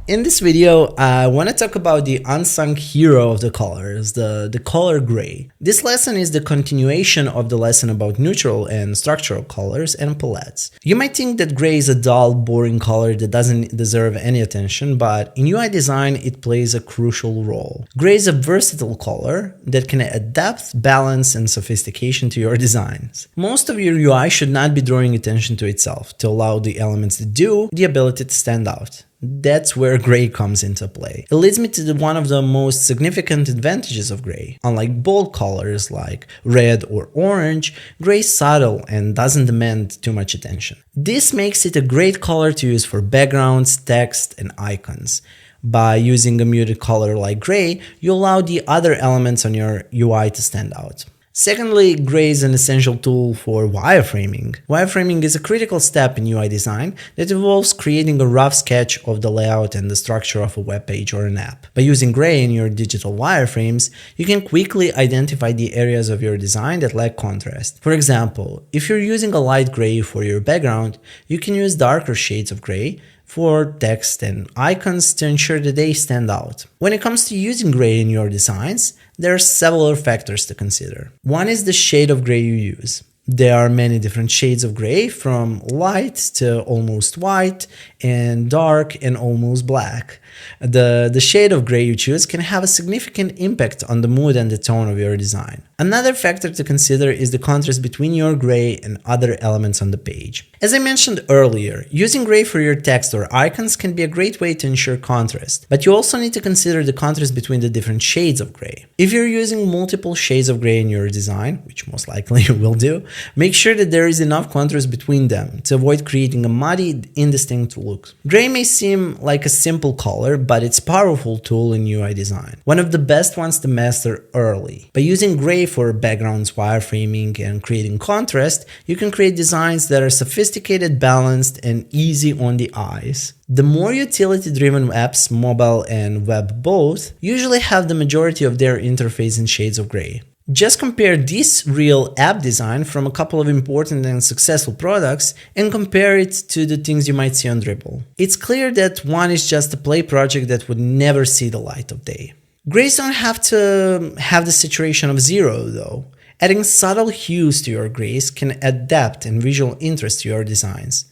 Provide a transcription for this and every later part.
In this video, I want to talk about the unsung hero of the colors, the color gray. This lesson is the continuation of the lesson about neutral and structural colors and palettes. You might think that gray is a dull, boring color that doesn't deserve any attention, but in UI design, it plays a crucial role. Gray is a versatile color that can add depth, balance, and sophistication to your designs. Most of your UI should not be drawing attention to itself to allow the elements that do the ability to stand out. That's where gray comes into play. It leads me to one of the most significant advantages of gray. Unlike bold colors like red or orange, gray is subtle and doesn't demand too much attention. This makes it a great color to use for backgrounds, text, and icons. By using a muted color like gray, you allow the other elements on your UI to stand out. Secondly, gray is an essential tool for wireframing. Wireframing is a critical step in UI design that involves creating a rough sketch of the layout and the structure of a web page or an app. By using gray in your digital wireframes, you can quickly identify the areas of your design that lack contrast. For example, if you're using a light gray for your background, you can use darker shades of gray for text and icons to ensure that they stand out. When it comes to using gray in your designs, there are several factors to consider. One is the shade of gray you use. There are many different shades of gray, from light to almost white and dark and almost black. The shade of gray you choose can have a significant impact on the mood and the tone of your design. Another factor to consider is the contrast between your gray and other elements on the page. As I mentioned earlier, using gray for your text or icons can be a great way to ensure contrast, but you also need to consider the contrast between the different shades of gray. If you're using multiple shades of gray in your design, which most likely you will do, make sure that there is enough contrast between them to avoid creating a muddy, indistinct look. Gray may seem like a simple color, but it's a powerful tool in UI design. One of the best ones to master early. By using gray for backgrounds, wireframing, and creating contrast, you can create designs that are sophisticated, balanced, and easy on the eyes. The more utility-driven apps, mobile and web both, usually have the majority of their interface in shades of gray. Just compare this real app design from a couple of important and successful products and compare it to the things you might see on Dribbble. It's clear that one is just a play project that would never see the light of day. Grays don't have to have the saturation of zero though. Adding subtle hues to your grays can add depth and visual interest to your designs.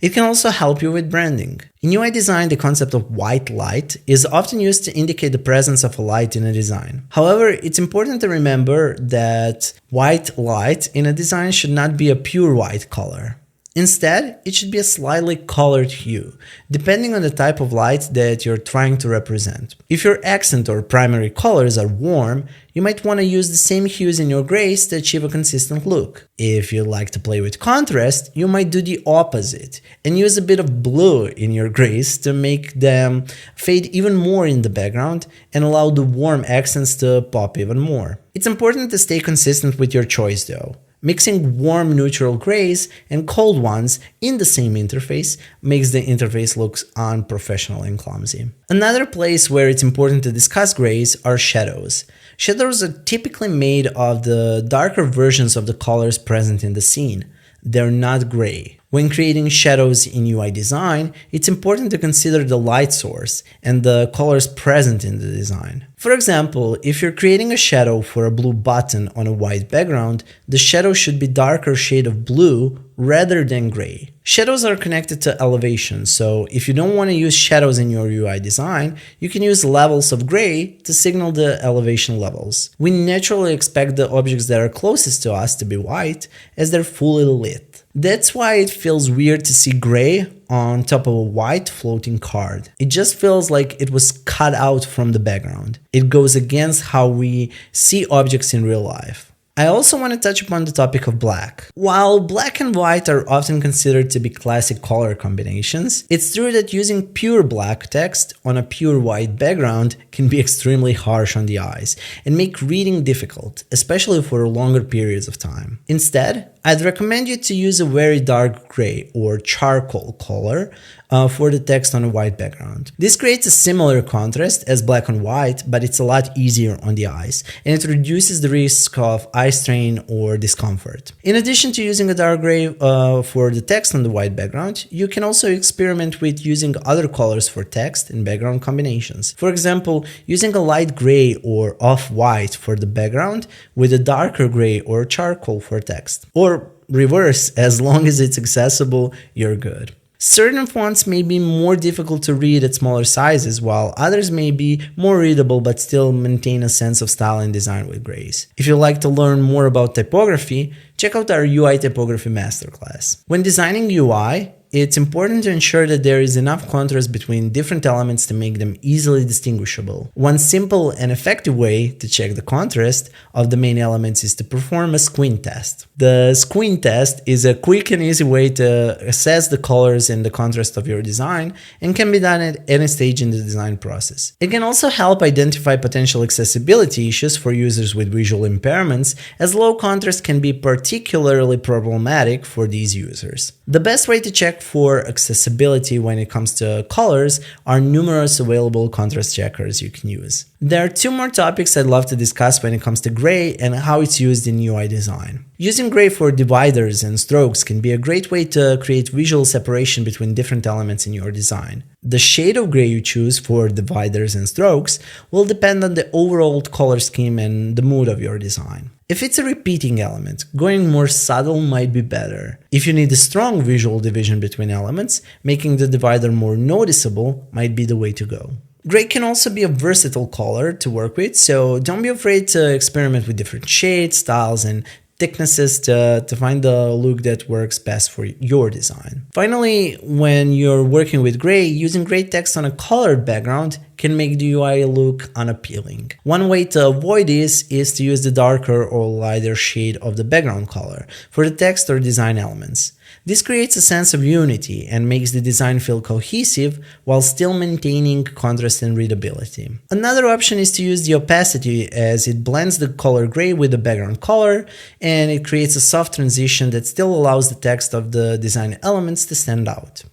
It can also help you with branding. In UI design, the concept of white light is often used to indicate the presence of a light in a design. However, it's important to remember that white light in a design should not be a pure white color. Instead, it should be a slightly colored hue, depending on the type of light that you're trying to represent. If your accent or primary colors are warm, you might want to use the same hues in your grays to achieve a consistent look. If you like to play with contrast, you might do the opposite and use a bit of blue in your grays to make them fade even more in the background and allow the warm accents to pop even more. It's important to stay consistent with your choice though. Mixing warm neutral grays and cold ones in the same interface makes the interface look unprofessional and clumsy. Another place where it's important to discuss grays are shadows. Shadows are typically made of the darker versions of the colors present in the scene. They're not gray. When creating shadows in UI design, it's important to consider the light source and the colors present in the design. For example, if you're creating a shadow for a blue button on a white background, the shadow should be darker shade of blue rather than gray. Shadows are connected to elevation, so if you don't want to use shadows in your UI design, you can use levels of gray to signal the elevation levels. We naturally expect the objects that are closest to us to be white as they're fully lit. That's why it feels weird to see gray on top of a white floating card. It just feels like it was cut out from the background. It goes against how we see objects in real life. I also want to touch upon the topic of black. While black and white are often considered to be classic color combinations, it's true that using pure black text on a pure white background can be extremely harsh on the eyes and make reading difficult, especially for longer periods of time. Instead, I'd recommend you to use a very dark gray or charcoal color for the text on a white background. This creates a similar contrast as black on white, but it's a lot easier on the eyes, and it reduces the risk of eye strain or discomfort. In addition to using a dark gray for the text on the white background, you can also experiment with using other colors for text and background combinations. For example, using a light gray or off-white for the background with a darker gray or charcoal for text. Or reverse, as long as it's accessible, you're good. Certain fonts may be more difficult to read at smaller sizes, while others may be more readable but still maintain a sense of style and design with grays. If you'd like to learn more about typography, check out our UI Typography Masterclass. When designing UI, it's important to ensure that there is enough contrast between different elements to make them easily distinguishable. One simple and effective way to check the contrast of the main elements is to perform a squint test. The squint test is a quick and easy way to assess the colors and the contrast of your design and can be done at any stage in the design process. It can also help identify potential accessibility issues for users with visual impairments, as low contrast can be particularly problematic for these users. The best way to check for accessibility when it comes to colors are numerous available contrast checkers you can use. There are two more topics I'd love to discuss when it comes to gray and how it's used in UI design. Using gray for dividers and strokes can be a great way to create visual separation between different elements in your design. The shade of gray you choose for dividers and strokes will depend on the overall color scheme and the mood of your design. If it's a repeating element, going more subtle might be better. If you need a strong visual division between elements, making the divider more noticeable might be the way to go. Gray can also be a versatile color to work with, so don't be afraid to experiment with different shades, styles, and thicknesses to find the look that works best for your design. Finally, when you're working with gray, using gray text on a colored background can make the UI look unappealing. One way to avoid this is to use the darker or lighter shade of the background color for the text or design elements. This creates a sense of unity and makes the design feel cohesive while still maintaining contrast and readability. Another option is to use the opacity, as it blends the color gray with the background color and it creates a soft transition that still allows the text of the design elements to stand out.